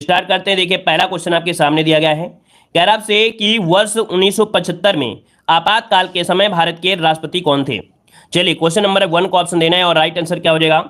Start करते हैं। देखिए पहला क्वेश्चन आपके सामने दिया गया है, कह रहा आपसे कि वर्ष 1975 में आपातकाल के समय भारत के राष्ट्रपति कौन थे। चलिए क्वेश्चन नंबर 1 को ऑप्शन देना है और राइट आंसर क्या हो जाएगा।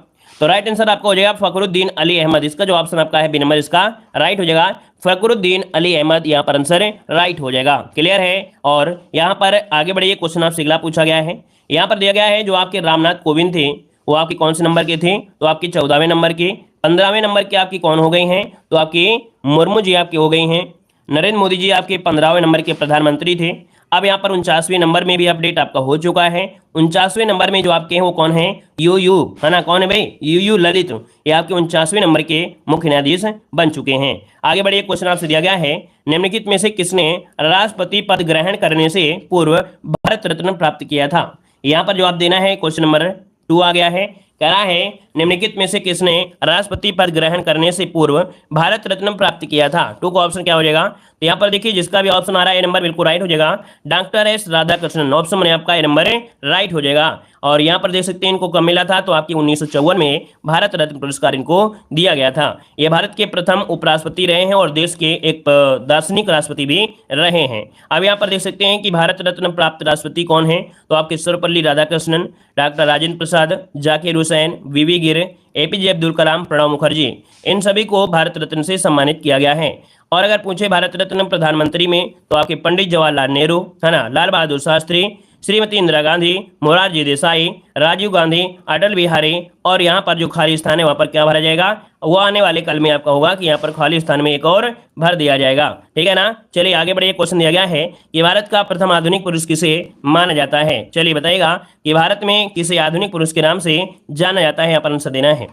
तो राइट आंसर आपका हो जाएगा फखरुद्दीन अली अहमद। इसका जो ऑप्शन आपका है बी नंबर इसका राइट हो जाएगा फखरुद्दीन अली अहमद। यहाँ पर आंसर राइट हो जाएगा। क्लियर है। और यहाँ पर आगे बढ़िए, क्वेश्चन आपसे अगला पूछा गया है। यहाँ पर दिया गया है जो आपके रामनाथ कोविंद थे वो आपके कौन से नंबर के थे, तो आपके 14वें नंबर के। 15वें नंबर के आपकी कौन हो गई हैं, तो आपकी मुर्मू जी आपकी हो गई हैं। नरेंद्र मोदी जी आपके 15वें नंबर के प्रधानमंत्री थे। अब यहाँ पर 49वें नंबर में भी अपडेट आपका हो चुका है। 49वें नंबर में जो आपके हैं वो कौन है, यू है ना, कौन है भाई, यू ललित। ये आपके 49वें नंबर के मुख्य न्यायाधीश बन चुके हैं। आगे बढ़िए, क्वेश्चन आपसे दिया गया है, निम्नलिखित में से किसने राष्ट्रपति पद ग्रहण करने से पूर्व भारत रत्न प्राप्त किया था। यहाँ पर जवाब देना है। क्वेश्चन नंबर 2 आ गया है, कह रहा है निम्नलिखित में से किसने राष्ट्रपति पद ग्रहण करने से पूर्व भारत रत्न प्राप्त किया था। 2 का ऑप्शन क्या हो जाएगा। तो यहाँ पर देखिए जिसका भी ऑप्शन आ रहा है ए नंबर बिल्कुल राइट हो जाएगा, डॉक्टर एस राधाकृष्णन। ऑप्शन में आपका ए नंबर राइट हो जाएगा। और यहाँ पर देख सकते हैं इनको कब मिला था, तो आपकी 1954 में भारत रत्न पुरस्कार इनको दिया गया था। ये भारत के प्रथम उपराष्ट्रपति रहे हैं और देश के एक दार्शनिक राष्ट्रपति भी रहे हैं। अब यहाँ पर देख सकते हैं कि भारत रत्न प्राप्त राष्ट्रपति कौन है, तो आपके सर्वपल्ली राधाकृष्णन, डॉक्टर राजेंद्र प्रसाद, जाकिर हुसैन, वीवी गिर, एपीजे अब्दुल कलाम, प्रणब मुखर्जी, इन सभी को भारत रत्न से सम्मानित किया गया है। और अगर पूछे भारत रत्न प्रधानमंत्री में, तो आपके पंडित जवाहरलाल नेहरू है ना, लाल बहादुर शास्त्री, श्रीमती इंदिरा गांधी, मोरारजी देसाई, राजीव गांधी, अटल बिहारी। और यहाँ पर जो खाली स्थान है वहाँ पर क्या भरा जाएगा, वो आने वाले कल में आपका होगा कि यहाँ पर खाली स्थान में एक और भर दिया जाएगा। ठीक है ना। चलिए आगे बढ़िए, क्वेश्चन दिया गया है कि भारत का प्रथम आधुनिक पुरुष किसे माना जाता है। चलिए बताइएगा कि भारत में किसे आधुनिक पुरुष के नाम से जाना जाता है, यहाँ पर आंसर देना है।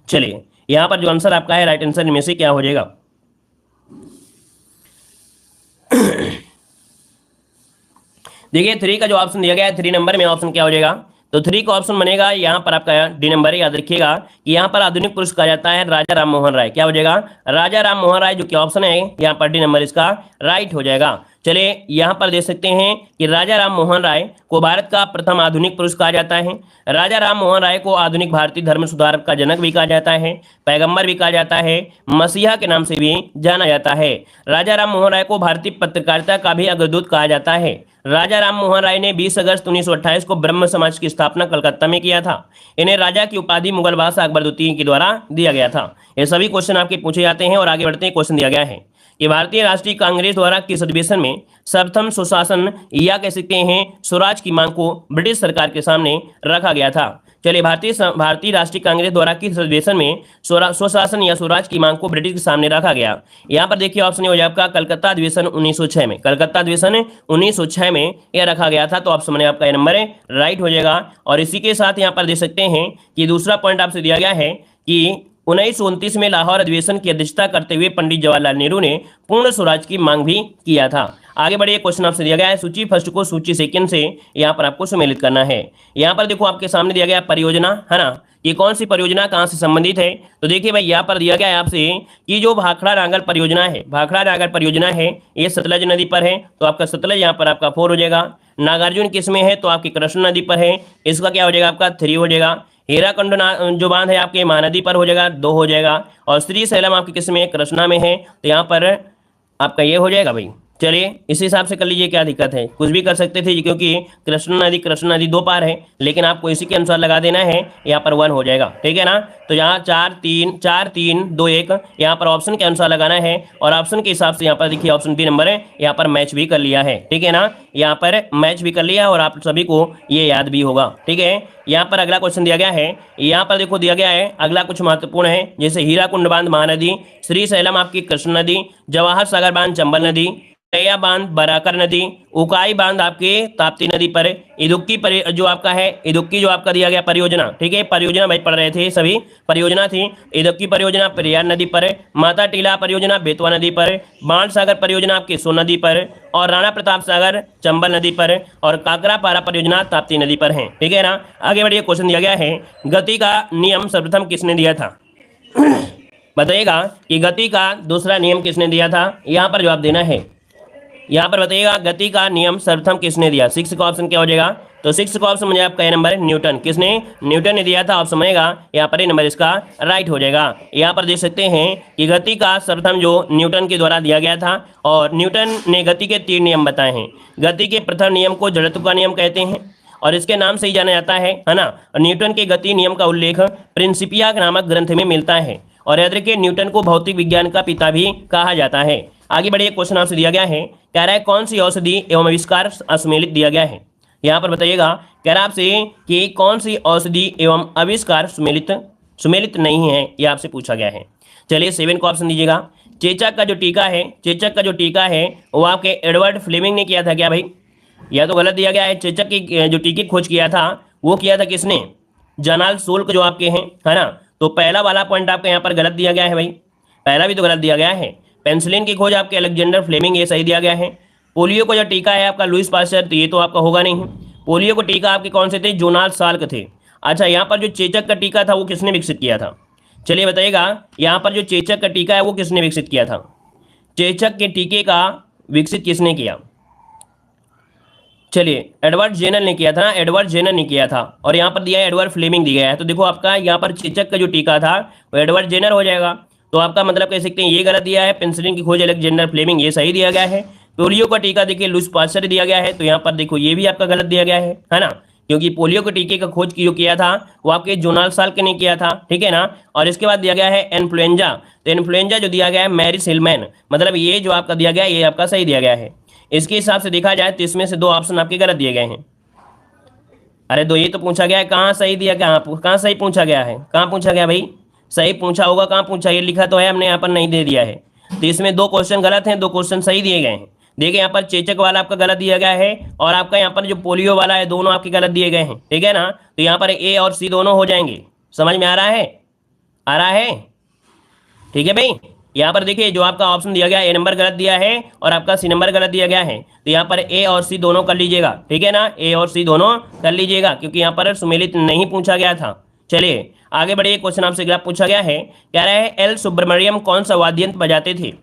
चलिए यहाँ पर जो आंसर आपका है राइट आंसर इनमें से क्या हो जाएगा। देखिए 3 का जो ऑप्शन दिया गया है, 3 नंबर में ऑप्शन क्या हो जाएगा, तो 3 का ऑप्शन बनेगा यहाँ पर आपका डी नंबर है। याद रखिएगा कि यहाँ पर आधुनिक पुरुष कहा जाता है राजा राम मोहन राय। क्या हो जाएगा, राजा राम मोहन राय, जो कि ऑप्शन है यहाँ पर डी नंबर इसका राइट हो जाएगा। चलिए यहाँ पर देख सकते हैं कि राजा राम मोहन राय को भारत का प्रथम आधुनिक पुरुष कहा जाता है। राजा राम मोहन राय को आधुनिक भारतीय धर्म सुधार का जनक भी कहा जाता है, पैगंबर भी कहा जाता है, मसीहा के नाम से भी जाना जाता है। राजा राम मोहन राय को भारतीय पत्रकारिता का भी अग्रदूत कहा जाता है। राजा राम मोहन राय ने 20 अगस्त 1928 को ब्रह्म समाज की स्थापना कलकत्ता में किया था। इन्हें राजा की उपाधि मुगल बादशाह अकबर द्वितीय के द्वारा दिया गया था। ये सभी क्वेश्चन आपके पूछे जाते हैं। और आगे बढ़ते हैं, क्वेश्चन दिया गया है कि भारतीय राष्ट्रीय कांग्रेस द्वारा किस अधिवेशन में सर्वप्रथम सुशासन या कह सकते हैं स्वराज की मांग को ब्रिटिश सरकार के सामने रखा गया था। चलिए भारतीय राष्ट्रीय कांग्रेस द्वारा किस अधिवेशन में स्वशासन या स्वराज की मांग को ब्रिटिश के सामने रखा गया। यहाँ पर देखिए ऑप्शन हो जाए आपका कलकत्ता अधिवेशन 1906 में। कलकत्ता अधिवेशन 1906 में यह रखा गया था। तो ऑप्शन में आपका नंबर राइट हो जाएगा। और इसी के साथ यहाँ पर देख सकते हैं कि दूसरा पॉइंट आपसे दिया गया है कि 1929 में लाहौर अधिवेशन की अध्यक्षता करते हुए पंडित जवाहरलाल नेहरू ने पूर्ण स्वराज की मांग भी किया था। आगे बढ़िए, क्वेश्चन आपसे दिया गया है सूची फर्स्ट को सूची सेकंड से यहाँ पर आपको सम्मिलित करना है। यहाँ पर देखो आपके सामने दिया गया परियोजना है ना, ये कौन सी परियोजना कहाँ से संबंधित है। तो देखिए भाई यहाँ पर दिया गया है आपसे कि जो भाखड़ा नागल परियोजना है, भाखड़ा नागल परियोजना है ये सतलज नदी पर है। तो आपका सतलज यहाँ पर आपका 4 हो जाएगा। नागार्जुन किस में है, तो आपकी कृष्णा नदी पर है। इसका क्या हो जाएगा आपका 3 हो जाएगा। हीराकुंड जो बांध है आपके महानदी पर हो जाएगा 2 हो जाएगा। और श्री सैलम आपकी किस में, कृष्णा में है। तो यहाँ पर आपका ये हो जाएगा भाई। चलिए इस हिसाब से कर लीजिए, क्या दिक्कत है, कुछ भी कर सकते थे क्योंकि कृष्णा नदी 2 पार है, लेकिन आपको इसी के अनुसार लगा देना है। यहाँ पर 1 हो जाएगा। ठीक है ना। तो यहाँ 4 3 2 1 यहाँ पर ऑप्शन के अनुसार लगाना है। और ऑप्शन के हिसाब से यहाँ पर देखिए ऑप्शन बी नंबर है, यहाँ पर मैच भी कर लिया है। ठीक है ना, यहाँ पर मैच भी कर लिया और आप सभी को ये याद भी होगा। ठीक है। यहाँ पर अगला क्वेश्चन दिया गया है, यहाँ पर देखो दिया गया है अगला कुछ महत्वपूर्ण है, जैसे हीराकुंड बांध महानदी, श्री सैलम आपकी कृष्ण नदी, जवाहर सागर बांध चंबल नदी, तैया बांध बराकर नदी, उकाई बांध आपके ताप्ती नदी पर, इदुक्की जो आपका है इदुक्की जो आपका दिया गया परियोजना। ठीक है, परियोजना भाई पढ़ रहे थे सभी, परियोजना थी। इदुक्की परियोजना पेरियार नदी पर, माता टीला परियोजना बेतवा नदी पर, बाण सागर परियोजना आपकी सोन नदी पर, और राणा प्रताप सागर चंबल नदी पर, और काकरापारा परियोजना ताप्ती नदी पर है। ठीक है ना। आगे बढ़िए, क्वेश्चन दिया गया है गति का नियम सर्वप्रथम किसने दिया था। बताइएगा कि गति का दूसरा नियम किसने दिया था, यहाँ पर जवाब देना है। यहाँ पर बताइएगा गति का नियम सर्वप्रथम किसने दिया? 6 का ऑप्शन क्या हो जाएगा? तो 6 का ऑप्शन मुझे आपका ए नंबर न्यूटन। किसने? न्यूटन ने दिया था। ऑप्शन बनेगा यहाँ पर ए नंबर इसका राइट हो जाएगा। यहाँ पर देख सकते हैं कि गति का सर्वप्रथम जो न्यूटन के द्वारा दिया गया था, और न्यूटन ने गति के 3 नियम बताए हैं। गति के प्रथम नियम को जड़त्व का नियम कहते हैं और इसके नाम से ही जाना जाता है ना। न्यूटन के गति नियम का उल्लेख प्रिंसिपिया नामक ग्रंथ में मिलता है और याद रखिए न्यूटन को भौतिक विज्ञान का पिता भी कहा जाता है। आगे बढ़िए, क्वेश्चन आपसे दिया गया है, कह रहा है कौन सी औषधि एवं आविष्कार असम्मिलित दिया गया है। यहाँ पर बताइएगा, कह रहा है आपसे कि कौन सी औषधि एवं आविष्कार सुमेलित नहीं है, यह आपसे पूछा गया है। चलिए 7 का ऑप्शन दीजिएगा। चेचक का जो टीका है वो आपके एडवर्ड फ्लेमिंग ने किया था क्या भाई? यह तो गलत दिया गया है। चेचक की जो टीके खोज किया था वो किया था किसने? जर्नल शुल्क जो आपके हैं, है ना। तो पहला वाला पॉइंट आपका यहाँ पर गलत दिया गया है भाई, पहला भी तो गलत दिया गया है। पेंसिलिन की खोज आपके अलेक्जेंडर फ्लेमिंग, ये सही दिया गया है। पोलियो को जो टीका है आपका लुईस पास्चर, तो ये तो आपका होगा नहीं। पोलियो को टीका आपके कौन से थे? जोनास साल्क थे। अच्छा, यहाँ पर जो चेचक का टीका था वो किसने विकसित किया था? चलिए बताइएगा, यहाँ पर जो चेचक का टीका है वो किसने विकसित किया था? चेचक के टीके का विकसित किसने किया? चलिए, एडवर्ड जेनर ने किया था ना, एडवर्ड जेनर ने किया था। और यहाँ पर दिया है एडवर्ड फ्लेमिंग दिया है। तो देखो आपका यहाँ पर चेचक का जो टीका था वो एडवर्ड जेनर हो जाएगा। तो आपका मतलब कह सकते हैं ये गलत दिया है। पेंसिलिन की खोज अलेक्जेंडर फ्लेमिंग, ये सही दिया गया है। पोलियो का टीका देखिए लुईस पास्चर दिया गया है, तो यहाँ पर देखो ये भी आपका गलत दिया गया है ना, क्योंकि पोलियो के टीके का खोज जो किया था वो आपके जोनास साल्क ने किया था, ठीक है ना। और इसके बाद दिया गया है इन्फ्लुएंजा, तो इन्फ्लुएंजा जो दिया गया है मैरी सिलमैन, मतलब ये जो आपका दिया गया है ये आपका सही दिया गया है। इसके हिसाब से देखा जाए तो इसमें से 2 ऑप्शन आपके गलत दिए गए हैं। अरे दो ये तो पूछा गया है, कहाँ सही दिया, कहाँ सही पूछा गया है? कहाँ पूछा गया भाई? सही पूछा होगा, कहाँ पूछा? ये लिखा तो है, हमने यहाँ पर नहीं दे दिया है। तो इसमें 2 क्वेश्चन गलत हैं, 2 क्वेश्चन सही दिए गए हैं। देखिए यहाँ पर चेचक वाला आपका गलत दिया गया है और आपका यहाँ पर जो पोलियो वाला है दोनों आपके गलत दिए गए हैं, ठीक है ना। तो यहाँ पर ए और सी दोनों हो जाएंगे। समझ में आ रहा है? आ रहा है? ठीक है भाई। यहाँ पर देखिए जो आपका ऑप्शन दिया गया ए नंबर गलत दिया है और आपका सी नंबर गलत दिया गया है। तो यहाँ पर ए और सी दोनों कर लीजिएगा, ठीक है ना। ए और सी दोनों कर लीजिएगा क्योंकि यहाँ पर सुमेलित नहीं पूछा गया था। चलिए आगे बढ़िए, क्वेश्चन आपसे अगला पूछा गया है, कह रहा है एल सुब्रमण्यम कौन सा वाद्य यंत्र बजाते थे?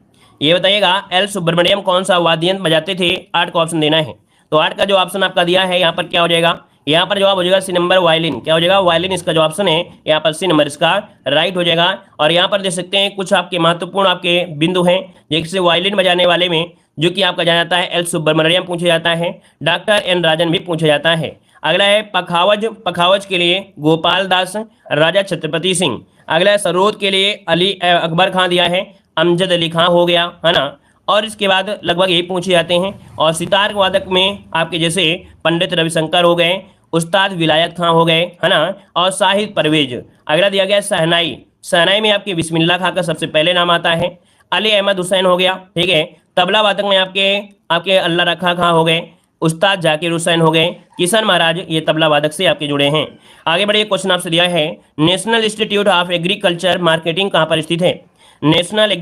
ये बताइएगा, एल सुब्रमण्यम कौन सा वाद्य यंत्र बजाते थे? 8 का ऑप्शन देना है। तो 8 का जो ऑप्शन आपका दिया है यहाँ पर क्या हो जाएगा? यहाँ पर जवाब हो जाएगा सी नंबर वायलिन। क्या हो जाएगा? वायलिन इसका जो ऑप्शन है यहाँ पर सी नंबर इसका राइट हो जाएगा। और यहाँ पर देख सकते हैं कुछ आपके महत्वपूर्ण आपके बिंदु हैं, जैसे वायलिन बजाने वाले में जो कि आपका जाना जाता है एल सुब्रमण्यम पूछा जाता है, डॉक्टर एन राजन भी पूछा जाता है। अगला है पखावज के लिए गोपाल दास, राजा छत्रपति सिंह। अगला है सरोद के लिए अली अकबर खां दिया है, अमजद अली खां हो गया, है ना। और इसके बाद लगभग यही पूछे जाते हैं। और सितार वादक में आपके जैसे पंडित रविशंकर हो गए, उस्ताद विलायत खां हो गए, है ना। और शाहिद परवेज। अगला दिया गया शहनाई में आपके बिस्मिल्लाह खां का सबसे पहले नाम आता है। अली अहमद हुसैन हो गया, ठीक है। तबला वादक में आपके अल्लाह रखा खां हो गए, उस्ताद जाकिर हुसैन हो गए, किशन महाराज, ये तबला वादक से आपके जुड़े हैं। आगे बढ़िए, क्वेश्चन आपसे दिया है national institute of agriculture marketing कहाँ पर स्थित है? National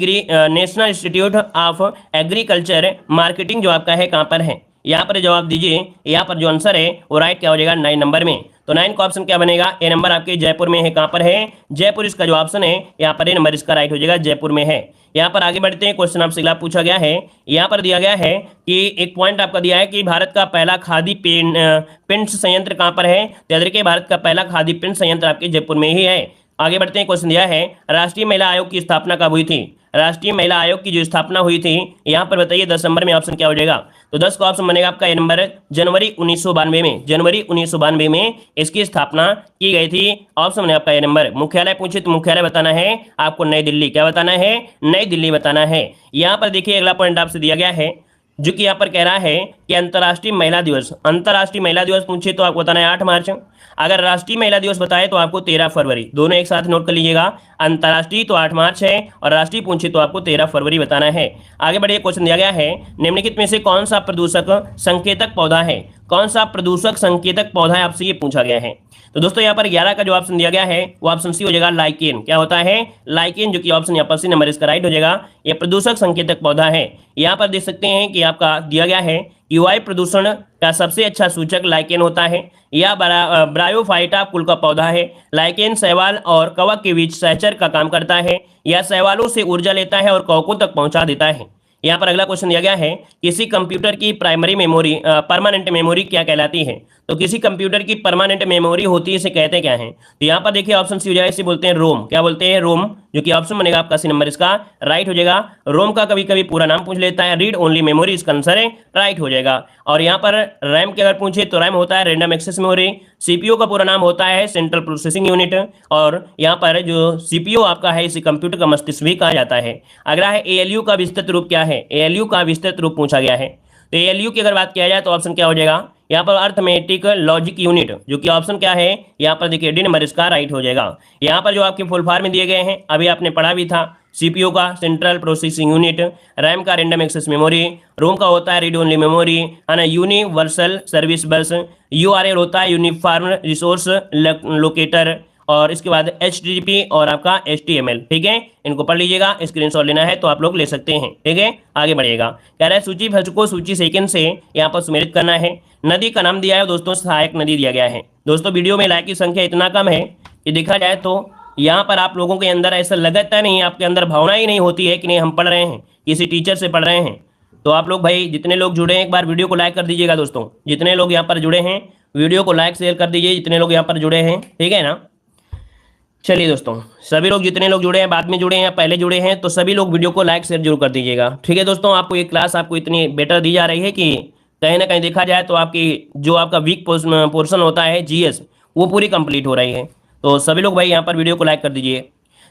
institute of agriculture marketing जो आपका है कहाँ पर है? यहाँ पर जवाब दीजिए। यहाँ पर जो आंसर है वो राइट क्या हो जाएगा? 9 नंबर में। तो 9 का ऑप्शन क्या बनेगा? ए नंबर आपके जयपुर में है। कहाँ पर है? जयपुर इसका जो ऑप्शन है यहाँ पर ए नंबर इसका राइट हो जाएगा, जयपुर में है। यहाँ पर आगे बढ़ते हैं, क्वेश्चन आपसे अगला पूछा गया है। यहाँ पर दिया गया है कि एक पॉइंट आपका दिया है कि भारत का पहला खादी पेंट संयंत्र कहाँ पर है? तो याद रखिए भारत का पहला खादी पेंट संयंत्र आपके जयपुर में ही है। आगे बढ़ते हैं, क्वेश्चन दिया है राष्ट्रीय महिला आयोग की स्थापना कब हुई थी? राष्ट्रीय महिला आयोग की जो स्थापना हुई थी यहाँ पर बताइए 10 नंबर में ऑप्शन क्या हो जाएगा? तो 10 का ऑप्शन बनेगा आपका ए नंबर, जनवरी 1992 में। जनवरी 1992 में इसकी स्थापना की गई थी। ऑप्शन बनेगा आपका ए नंबर। मुख्यालय पूछे तो मुख्यालय बताना है आपको नई दिल्ली। क्या बताना है? नई दिल्ली बताना है। यहाँ पर देखिए अगला पॉइंट आपसे दिया गया है जो कि यहाँ पर कह रहा है कि अंतर्राष्ट्रीय महिला दिवस पूछे तो आपको बताना है 8 मार्च। अगर राष्ट्रीय महिला दिवस बताए तो आपको 13 फरवरी। दोनों एक साथ नोट कर लीजिएगा। अंतर्राष्ट्रीय तो 8 मार्च है और राष्ट्रीय पूछे तो आपको 13 फरवरी बताना है। आगे बढ़िए, क्वेश्चन दिया गया है निम्नलिखित में से कौन सा प्रदूषक संकेतक पौधा है? कौन सा प्रदूषक संकेतक पौधा है आपसे ये पूछा गया है। तो दोस्तों यहाँ पर 11 का जो ऑप्शन दिया गया है वो ऑप्शन सी हो जाएगा, लाइकेन। क्या होता है? लाइकेन, जो कि ऑप्शन यहाँ पर सी नंबर इसका राइट हो जाएगा। ये प्रदूषक संकेतक पौधा है। यहाँ पर देख सकते हैं कि आपका दिया गया है कि वायु प्रदूषण का सबसे अच्छा सूचक लाइकेन होता है। यह ब्रायोफाइटा कुल का पौधा है। लाइकेन शैवाल और कवक के बीच सहचर का काम करता है। यह शैवालों से ऊर्जा लेता है और कवकों तक पहुंचा देता है। यहाँ पर अगला क्वेश्चन दिया गया है, किसी कंप्यूटर की प्राइमरी मेमोरी परमानेंट मेमोरी क्या कहलाती है? तो किसी कंप्यूटर की परमानेंट मेमोरी होती है, इसे कहते क्या है? तो यहाँ पर देखिए ऑप्शन सी हो जाएगा, इसे बोलते हैं रोम। क्या बोलते हैं? रोम, जो कि ऑप्शन बनेगा आपका सी नंबर इसका राइट हो जाएगा। रोम का कभी कभी पूरा नाम पूछ लेता है, रीड ओनली मेमोरी, इसका आंसर है राइट हो जाएगा। और यहाँ पर रैम की अगर पूछे तो रैम होता है रैंडम एक्सेस मेमोरी। सीपीयू का पूरा नाम होता है सेंट्रल प्रोसेसिंग यूनिट। और यहाँ पर जो सीपीयू आपका है, इसे कंप्यूटर का मस्तिष्क भी कहा जाता है। अगला है एएलयू का विस्तृत रूप क्या है? एएलयू का विस्तृत रूप पूछा गया है। तो एएलयू की अगर बात किया जाए तो ऑप्शन क्या हो जाएगा? यहाँ पर अर्थमेटिक लॉजिक यूनिट, जो कि ऑप्शन क्या है? यहाँ पर देखिए डी नंबर इसका राइट हो जाएगा। यहाँ पर जो आपके फुल फॉर्म में दिए गए हैं, अभी आपने पढ़ा भी था, सीपीयू का सेंट्रल प्रोसेसिंग यूनिट, रैम का रैंडम एक्सेस मेमोरी, रोम का होता है रीड ओनली मेमोरी, है ना, यूनिवर्सल सर्विस बस, यूआरएल होता है यूनिफॉर्म रिसोर्स लोकेटर, और इसके बाद HTTP और आपका HTML। ठीक है, इनको पढ़ लीजिएगा, स्क्रीनशॉट लेना है तो आप लोग ले सकते हैं। ठीक है, आगे बढ़िएगा। कह रहा है सूची भज को सूची सेकंड से यहाँ पर सुमेलित करना है। नदी का नाम दिया है दोस्तों, सहायक नदी दिया गया है। दोस्तों वीडियो में लाइक की संख्या इतना कम है कि देखा जाए तो यहाँ पर आप लोगों के अंदर ऐसा लगता नहीं, आपके अंदर भावना ही नहीं होती है कि नहीं हम पढ़ रहे हैं, किसी टीचर से पढ़ रहे हैं। तो आप लोग भाई जितने लोग जुड़े हैं, एक बार वीडियो को लाइक कर दीजिएगा दोस्तों। जितने लोग यहाँ पर जुड़े हैं वीडियो को लाइक शेयर कर दीजिए, जितने लोग यहाँ पर जुड़े हैं। ठीक है ना, चलिए दोस्तों, सभी लोग जितने लोग जुड़े हैं, बाद में जुड़े हैं, पहले जुड़े हैं, तो सभी लोग वीडियो को लाइक शेयर जरूर कर दीजिएगा। ठीक है दोस्तों, आपको ये क्लास आपको इतनी बेटर दी जा रही है कि कहीं ना कहीं देखा जाए तो आपकी जो आपका वीक पोर्शन होता है जीएस, वो पूरी कंप्लीट हो रही है। तो सभी लोग भाई यहाँ पर वीडियो को लाइक कर दीजिए।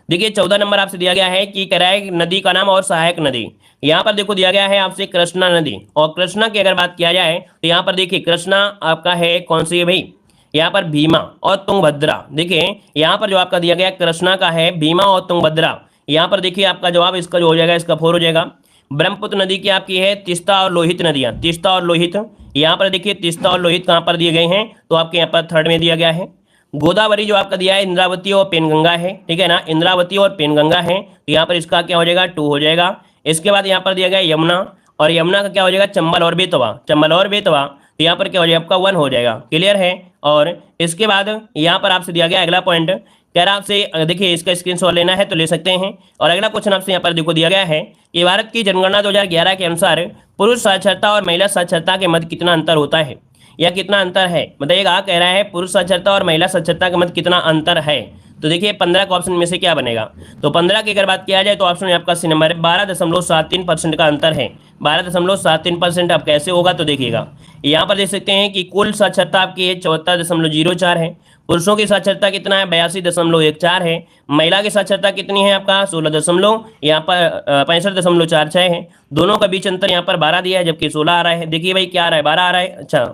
देखिए 14 नंबर आपसे दिया गया है कि कह रहा है नदी का नाम और सहायक नदी। यहाँ पर देखो दिया गया है आपसे कृष्णा नदी, और कृष्णा की अगर बात किया जाए तो यहाँ पर देखिए कृष्णा आपका है कौन सी है भाई? यहाँ पर भीमा और तुंगभद्रा। देखिए यहाँ पर जो आपका दिया गया कृष्णा का है भीमा और तुंगभद्रा। यहाँ पर देखिए आपका जवाब इसका जो हो जाएगा, इसका 4 हो जाएगा। ब्रह्मपुत्र नदी की आपकी है तीस्ता और लोहित नदियाँ, तीस्ता और लोहित। यहाँ पर देखिए तीस्ता और लोहित कहाँ पर दिए गए हैं? तो आपके यहाँ पर थर्ड में दिया गया है। गोदावरी जो आपका दिया है इंद्रावती और पेनगंगा है। ठीक है ना, इंद्रावती और पेनगंगा है, तो यहाँ पर इसका क्या हो जाएगा? 2 हो जाएगा। इसके बाद यहाँ पर दिया गया यमुना, और यमुना का क्या हो जाएगा? चंबल और बेतवा, चंबल और बेतवा, तो यहाँ पर क्या हो जाएगा? आपका 1 हो जाएगा। क्लियर है। और इसके बाद यहाँ पर आपसे दिया गया अगला पॉइंट, कह रहा आपसे देखिए इसका स्क्रीनशॉट लेना है तो ले सकते हैं। और अगला क्वेश्चन आपसे यहाँ पर देखो दिया गया है कि भारत की जनगणना 2011 के अनुसार पुरुष साक्षरता और महिला साक्षरता के मध्य कितना अंतर होता है, या कितना अंतर है? बताइएगा। कह रहा है पुरुष साक्षरता और महिला साक्षरता के मध्य कितना अंतर है। तो देखिए 15 का ऑप्शन में से क्या बनेगा? तो 15 की अगर बात किया जाए तो ऑप्शन आपका सी नंबर 12.73% का अंतर है। 12.73% अब कैसे होगा तो देखिएगा, यहाँ पर देख सकते हैं कि कुल साक्षरता आपकी है 74.04 है। पुरुषों की साक्षरता कितना है? 82.14 है। महिला की साक्षरता कितनी है? आपका 16 यहाँ पर 65.46 है। दोनों का बीच अंतर यहाँ पर 12 दिया है, जबकि 16 आ रहा है। देखिए भाई क्या आ रहा है? 12 आ रहा है। अच्छा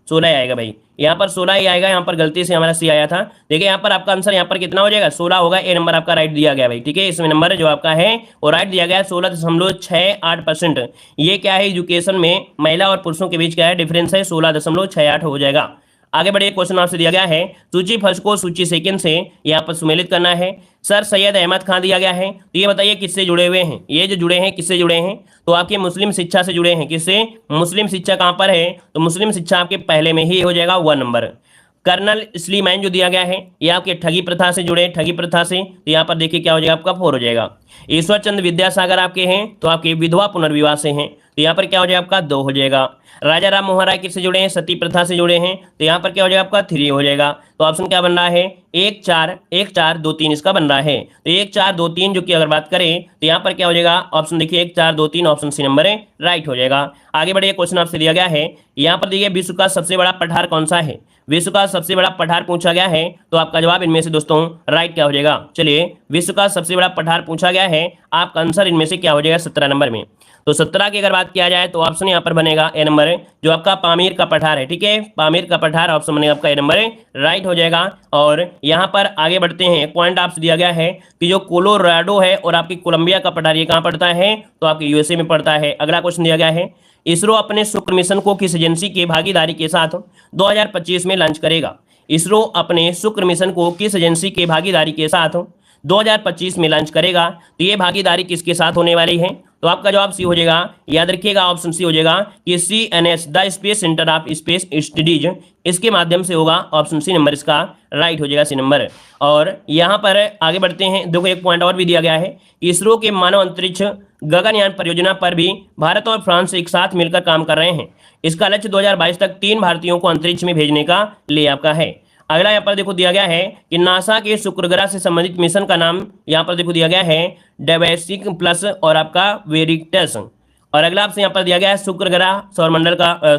16 आएगा भाई, यहाँ पर 16 ही आएगा, यहाँ पर गलती से हमारा सी आया था। देखिए यहाँ पर आपका आंसर यहाँ पर कितना हो जाएगा? 16 होगा। ए नंबर आपका राइट दिया गया भाई। ठीक है, इसमें नंबर जो आपका है वो राइट दिया गया है 16.68%। ये क्या है? एजुकेशन में महिला और पुरुषों के बीच क्या है डिफरेंस है? 16.68 हो जाएगा। आगे बढ़िए, क्वेश्चन आपसे दिया गया है सूची फर्स्ट को सूची सेकंड से यहाँ पर सुमेलित करना है। सर सैयद अहमद खान दिया गया है, तो ये बताइए किससे जुड़े हुए हैं? ये जो जुड़े हैं किससे जुड़े हैं? तो आपके मुस्लिम शिक्षा से जुड़े हैं। किससे? मुस्लिम शिक्षा कहाँ पर है? तो मुस्लिम शिक्षा आपके पहले में ही हो जाएगा 1 नंबर। कर्नल स्लीमैन जो दिया गया है ये आपके ठगी प्रथा से जुड़े, ठगी प्रथा से, तो यहाँ पर देखिए क्या हो जाएगा? आपका 4 हो जाएगा। ईश्वर चंद्र विद्यासागर आपके हैं तो आपके विधवा पुनर्विवाह से हैं, तो यहाँ पर क्या हो जाएगा? आपका 2 हो जाएगा। राजा राम मोहन राय किससे जुड़े हैं? सती प्रथा से जुड़े हैं, तो यहाँ पर क्या हो जाएगा? आपका 3 हो जाएगा। तो ऑप्शन क्या बन रहा है? 1 4 2 3 इसका बन रहा है। तो 1 4 2 3 जो कि अगर बात करें तो यहाँ पर क्या हो जाएगा? ऑप्शन देखिए 1 4 2 3 ऑप्शन सी नंबर है राइट हो जाएगा। आगे बढ़िए, क्वेश्चन आपसे दिया गया है यहाँ पर देखिए विश्व का सबसे बड़ा पठार कौन सा है? विश्व का सबसे बड़ा पठार पूछा गया है, तो आपका जवाब इनमें से दोस्तों राइट क्या हो जाएगा? चलिए, विश्व का सबसे बड़ा पठार पूछा गया है, आपका आंसर इनमें से क्या हो जाएगा? 17 नंबर में। तो 17 की अगर बात किया जाए तो ऑप्शन यहाँ पर बनेगा ए नंबर जो आपका पामीर का पठार है। ठीक है, पामीर का पठार ऑप्शन बनेगा आपका ए नंबर राइट हो जाएगा। और यहाँ पर आगे बढ़ते हैं, एक पॉइंट आपसे दिया गया है कि जो कोलोराडो है और आपकी कोलंबिया का पठार ये कहाँ पड़ता है? तो आपके यूएसए में पड़ता है। अगला क्वेश्चन दिया गया है इसरो अपने शुक्र मिशन को किस एजेंसी की भागीदारी के साथ 2025 में लॉन्च करेगा? इसरो अपने शुक्र मिशन को किस एजेंसी के भागीदारी के साथ 2025 में लॉन्च करेगा? तो ये भागीदारी किसके साथ होने वाली है? तो आपका जवाब सी हो जाएगा। याद रखिएगा ऑप्शन सी हो जाएगा कि CNS the space centre of space studies, इसके माध्यम से होगा। ऑप्शन सी नंबर इसका राइट हो जाएगा, सी नंबर। और यहाँ पर आगे बढ़ते हैं, देखो एक पॉइंट और भी दिया गया है, इसरो के मानव अंतरिक्ष गगनयान परियोजना पर भी भारत और फ्रांस एक साथ मिलकर काम कर रहे हैं। इसका लक्ष्य 2022 तक 3 भारतीयों को अंतरिक्ष में भेजने का ले आपका है। अगला यहाँ पर देखो दिया गया है कि नासा के शुक्र ग्रह से संबंधित मिशन का नाम यहाँ पर देखो दिया गया है डेवेसिक प्लस और आपका वेरिटस। और अगला आपसे यहाँ पर दिया गया है शुक्र ग्रह सौरमंडल का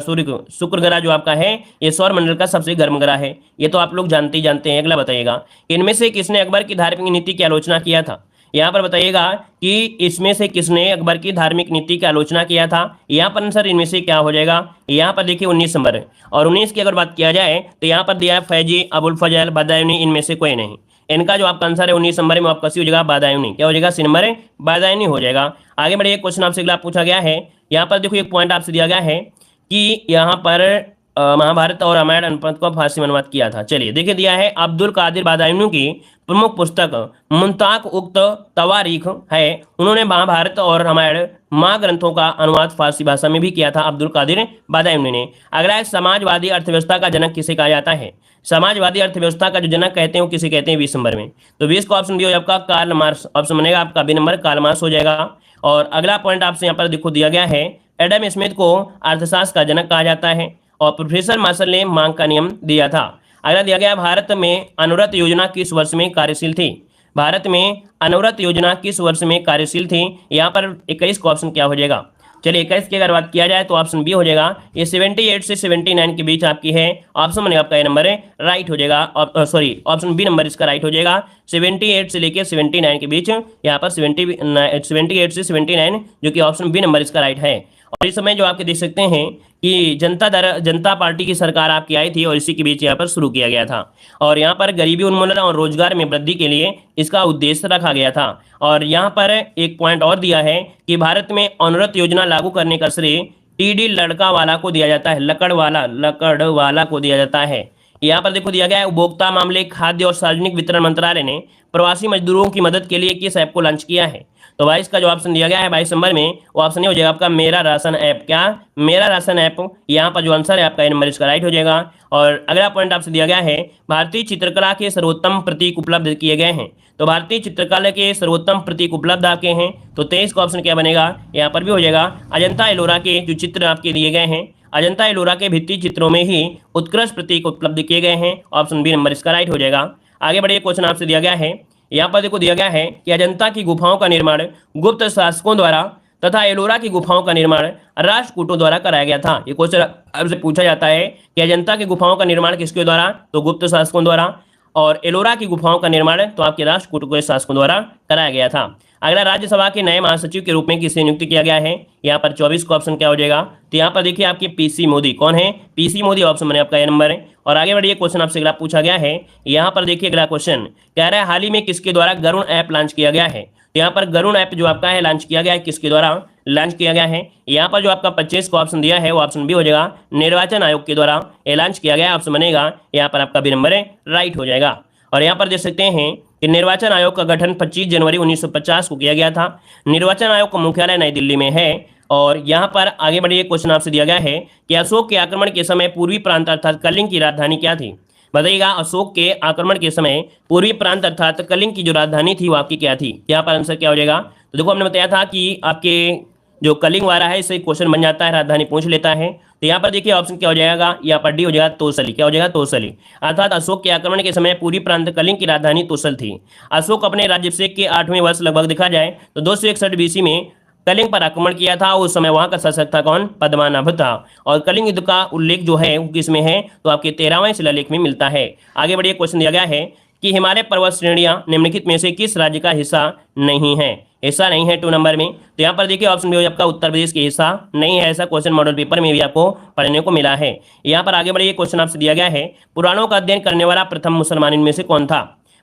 शुक्र ग्रह जो आपका है ये सौरमंडल का सबसे गर्म ग्रह है, ये तो आप लोग जानते ही जानते हैं। अगला बताइएगा इनमें से किसने अकबर की धार्मिक नीति की आलोचना किया था। यहाँ पर बताइएगा कि इसमें से किसने अकबर की धार्मिक नीति की आलोचना किया था। यहाँ पर आंसर इनमें से क्या हो जाएगा, यहाँ पर देखिए 19 नंबर है। और 19 की अगर बात किया जाए तो यहाँ पर दिया है फैजी, अबुल फजल, बदायूनी, इनमें से कोई नहीं। इनका जो आपका आंसर है 19 नंबर में आपका सी हो जाएगा बादायूनी। क्या हो जाएगा, सी नंबर है बादायूनी हो जाएगा। आगे बढ़िए क्वेश्चन आपसे अगला पूछा गया है। यहाँ पर देखो एक पॉइंट आपसे दिया गया है कि यहाँ पर महाभारत और रामायण अनुपात को फारसी में अनुवाद किया था। चलिए देखिए दिया है अब्दुल कादिर बादायूनी की प्रमुख पुस्तक मुंताक उक्त तवारीख है। उन्होंने महाभारत और रामायण महाग्रंथों का अनुवाद फारसी भाषा में भी किया था अब्दुल कादिर बादायूनी ने। अगला है समाजवादी अर्थव्यवस्था का जनक किसे कहा जाता है। समाजवादी अर्थव्यवस्था का जो जनक कहते हैं वो किसे कहते हैं 20 नंबर में। तो 20 का ऑप्शन दिया आपका कार्ल मार्क्स, ऑप्शन बनेगा आपका बी नंबर कार्ल मार्क्स हो जाएगा। और अगला पॉइंट आपसे यहाँ पर देखो दिया गया है एडम स्मिथ को अर्थशास्त्र का जनक कहा जाता है और प्रोफेसर मार्शल ने मांग का नियम दिया था। अगला दिया गया भारत में अनुव्रत योजना किस वर्ष में कार्यशील थी। भारत में अनुव्रत योजना किस वर्ष में कार्यशील थी। यहाँ पर 21 का ऑप्शन क्या हो जाएगा। चलिए 21 की अगर बात किया जाए तो ऑप्शन बी हो जाएगा। ये 78 से 79 के बीच आपकी है। ऑप्शन बनेगा आपका ए नंबर है राइट हो जाएगा। सॉरी ऑप्शन बी नंबर इसका राइट हो जाएगा। 78 से लेकर 79 के बीच यहाँ पर 78 से 79 जो कि ऑप्शन बी नंबर इसका राइट है। और इस समय जो आपके देख सकते हैं कि जनता पार्टी की सरकार आपकी आई थी और इसी के बीच यहाँ पर शुरू किया गया था। और यहाँ पर गरीबी उन्मूलन और रोजगार में वृद्धि के लिए इसका उद्देश्य रखा गया था। और यहाँ पर एक पॉइंट और दिया है कि भारत में अनुव्रत योजना लागू करने का श्रेय टीडी लड़कावाला को दिया जाता है, लकड़वाला को दिया जाता है। यहाँ पर देखो दिया गया है उपभोक्ता मामले, खाद्य और सार्वजनिक वितरण मंत्रालय ने प्रवासी मजदूरों की मदद के लिए किस ऐप को लॉन्च किया है। तो 22 का जो ऑप्शन दिया गया है 22 नंबर में वो ऑप्शन हो जाएगा आपका मेरा राशन ऐप। क्या, मेरा राशन ऐप। यहाँ पर जो आंसर है आपका ए नंबर इसका राइट हो जाएगा। और अगला पॉइंट आपसे दिया गया है भारतीय चित्रकला के सर्वोत्तम प्रतीक उपलब्ध किए गए हैं। तो भारतीय चित्रकला के सर्वोत्तम प्रतीक उपलब्ध आपके हैं। तो 23 का ऑप्शन क्या बनेगा, यहाँ पर भी हो जाएगा अजंता एलोरा के जो चित्र आपके दिए गए हैं, अजंता एलोरा के भित्ति चित्रों में ही उत्कृष्ट प्रतीक उपलब्ध किए गए हैं। ऑप्शन बी नंबर इसका राइट हो जाएगा। आगे बढ़िए क्वेश्चन आपसे दिया गया है। यहाँ पर देखो दिया गया है कि अजंता की गुफाओं का निर्माण गुप्त शासकों द्वारा तथा एलोरा की गुफाओं का निर्माण राष्ट्रकूटों द्वारा कराया गया था। ये क्वेश्चन आपसे पूछा जाता है कि अजंता की गुफाओं का निर्माण किसके द्वारा, तो गुप्त शासकों द्वारा। और एलोरा की गुफाओं का निर्माण तो आपके राष्ट्रकूटों के शासकों द्वारा कराया गया था। अगला राज्यसभा के नए महासचिव के रूप में किसे नियुक्त किया गया है। यहाँ पर 24 का ऑप्शन क्या हो जाएगा। तो यहाँ पर देखिए आपके पीसी मोदी। कौन है, पीसी मोदी। ऑप्शन बने आपका ए नंबर है। और आगे बढ़िए क्वेश्चन आपसे अगला पूछा गया है। यहाँ पर देखिए अगला क्वेश्चन कह रहा है हाल ही में किसके द्वारा गरुण ऐप लॉन्च किया गया है। तो यहाँ पर गरुण ऐप जो आपका है लॉन्च किया गया है, किसके द्वारा लॉन्च किया गया है। यहाँ पर जो आपका 25 का ऑप्शन दिया है वो ऑप्शन बी हो जाएगा, निर्वाचन आयोग के द्वारा ये लॉन्च किया गया। ऑप्शन बनेगा यहाँ पर आपका बी नंबर है राइट हो जाएगा। और यहाँ पर देख सकते हैं कि निर्वाचन आयोग का गठन 25 जनवरी 1950 को किया गया था। निर्वाचन आयोग का मुख्यालय नई दिल्ली में है। और यहाँ पर आगे बढ़िए क्वेश्चन आपसे दिया गया है कि अशोक के आक्रमण के समय पूर्वी प्रांत अर्थात कलिंग की राजधानी क्या थी। बताइएगा अशोक के आक्रमण के समय पूर्वी प्रांत अर्थात कलिंग की जो राजधानी थी वो आपकी क्या थी। यहाँ पर आंसर क्या हो जाएगा। तो देखो हमने बताया था कि आपके जो कलिंग वाला है इससे क्वेश्चन बन जाता है, राजधानी पूछ लेता है। तो यहाँ पर देखिए ऑप्शन क्या हो जाएगा, यहाँ पर डी हो जाएगा तोसली। क्या हो जाएगा, तोसली। अर्थात अशोक के आक्रमण के समय पूरी प्रांत कलिंग की राजधानी तोसल थी। अशोक अपने राज्याभिषेक के 8वें वर्ष लगभग देखा जाए तो 261 BC में कलिंग पर आक्रमण किया था। उस समय वहां का शासक था कौन, पद्मनाभ था। और कलिंग युद्ध का उल्लेख जो है वो किसमें है, तो आपके 13वें शिलालेख में मिलता है। आगे बढ़िए क्वेश्चन दिया गया है कि हिमालय पर्वत श्रेणियां निम्नलिखित में से किस राज्य का हिस्सा नहीं है। हिस्सा नहीं है 2 नंबर में। तो यहाँ पर देखिए ऑप्शन भी आपका उत्तर प्रदेश के हिस्सा नहीं है। ऐसा क्वेश्चन मॉडल पेपर में भी आपको पढ़ने को मिला है। यहाँ पर आगे बढ़िए क्वेश्चन आपसे दिया गया है पुराणों का अध्ययन करने वाला प्रथम मुसलमान इनमें से कौन था।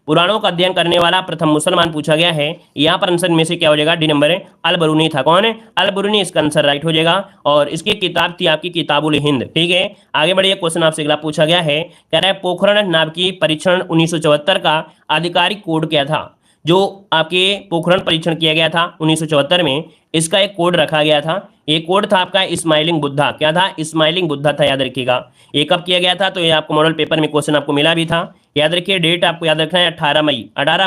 पुराणों का अध्ययन करने वाला प्रथम मुसलमान पूछा गया है। यहाँ पर आंसर में से क्या हो जाएगा, डी नंबर है अल-बरूनी था। कौन है, अल-बरूनी। इसका आंसर राइट हो जाएगा। और इसकी किताब थी आपकी किताबुल हिंद। ठीक है, आगे बढ़िए क्वेश्चन आपसे अगला पूछा गया है, कह रहा है पोखरण नाभिकीय परीक्षण 1974 का आधिकारिक कोड क्या था। जो आपके पोखरण परीक्षण किया गया था 1974 में, इसका एक कोड रखा गया था। ये कोड था आपका स्माइलिंग बुद्धा। क्या था, स्माइलिंग बुद्धा था। याद रखिएगा ये कब किया गया था, तो ये आपको मॉडल पेपर में क्वेश्चन आपको मिला भी था। याद रखिए डेट आपको याद रखना है 18